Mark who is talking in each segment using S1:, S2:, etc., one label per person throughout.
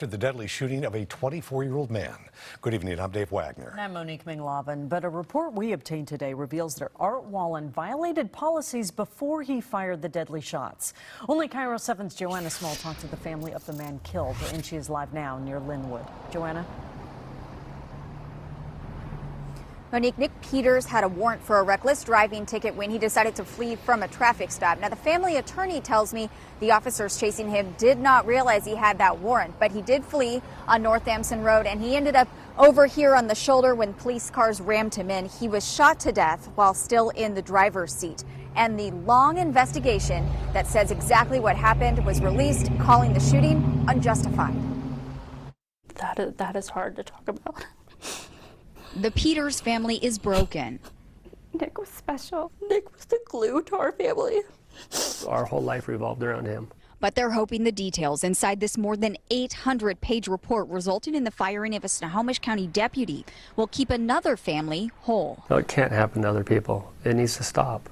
S1: To the deadly shooting of a 24-year-old man. Good evening, I'm Dave Wagner.
S2: I'm Monique Minglavin, but a report we obtained today reveals that Art Wallen violated policies before he fired the deadly shots. Only Cairo 7's Joanna Small talked to the family of the man killed, and she is live now near Linwood. Joanna?
S3: Monique, Nick Peters had a warrant for a reckless driving ticket when he decided to flee from a traffic stop. Now, the family attorney tells me the officers chasing him did not realize he had that warrant, but he did flee on North Amson Road, and he ended up over here on the shoulder when police cars rammed him in. He was shot to death while still in the driver's seat. And the long investigation that says exactly what happened was released, calling the shooting unjustified.
S4: That is hard to talk about.
S3: The Peters family is broken.
S4: Nick was special. Nick was the glue to our family.
S5: Our whole life revolved around him.
S3: But they're hoping the details inside this more than 800-page report resulting in the firing of a Snohomish County deputy will keep another family whole.
S5: No, it can't happen to other people. It needs to stop.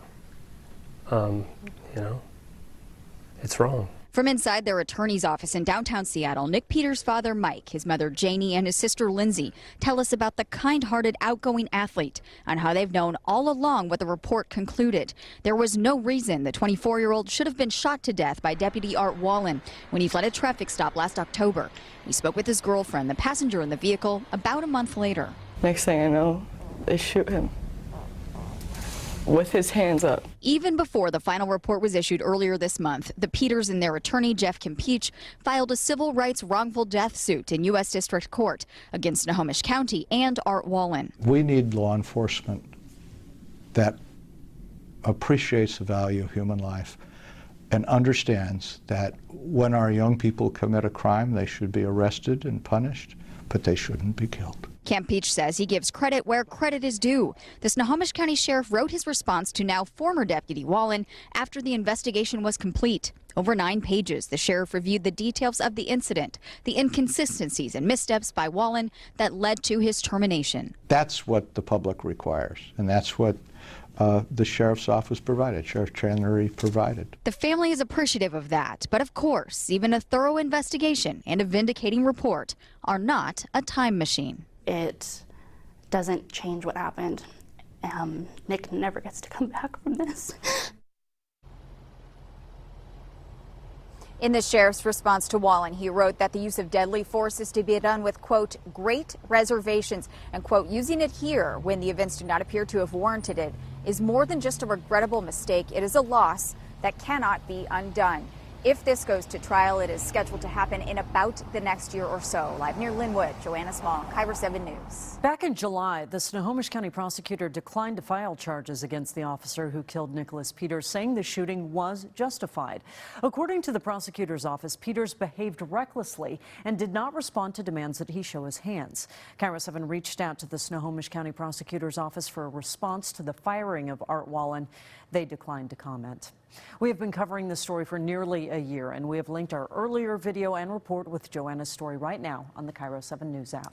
S5: It's wrong.
S3: From inside their attorney's office in downtown Seattle, Nick Peters' father, Mike, his mother, Janie, and his sister, Lindsay, tell us about the kind-hearted, outgoing athlete and how they've known all along what the report concluded. There was no reason the 24-year-old should have been shot to death by Deputy Art Wallen when he fled a traffic stop last October. We spoke with his girlfriend, the passenger in the vehicle, about a month later.
S6: Next thing I know, they shoot him with his hands up.
S3: Even before the final report was issued earlier this month, the Peters and their attorney, Jeff Kempich, filed a civil rights wrongful death suit in U.S. District Court against Snohomish County and Art Wallen.
S7: We need law enforcement that appreciates the value of human life and understands that when our young people commit a crime, they should be arrested and punished, but they shouldn't be killed.
S3: Kempich says he gives credit where credit is due. The Snohomish County Sheriff wrote his response to now former Deputy Wallen after the investigation was complete. Over 9 pages, the sheriff reviewed the details of the incident, the inconsistencies and missteps by Wallen that led to his termination.
S7: That's what the public requires, and that's what the sheriff's office provided, Sheriff Chandler provided.
S3: The family is appreciative of that, but of course, even a thorough investigation and a vindicating report are not a time machine.
S4: It doesn't change what happened. Nick never gets to come back from this.
S3: In the sheriff's response to Wallen, he wrote that the use of deadly force is to be done with, quote, great reservations, and, quote, using it here when the events do not appear to have warranted it is more than just a regrettable mistake. It is a loss that cannot be undone. If this goes to trial, it is scheduled to happen in about the next year or so. Live near Linwood, Joanna Small, Cairo 7 News.
S2: Back in July, the Snohomish County prosecutor declined to file charges against the officer who killed Nicholas Peters, saying the shooting was justified. According to the prosecutor's office, Peters behaved recklessly and did not respond to demands that he show his hands. Cairo 7 reached out to the Snohomish County prosecutor's office for a response to the firing of Art Wallen. They declined to comment. We have been covering this story for nearly a year, and we have linked our earlier video and report with Joanna's story right now on the Cairo 7 News app.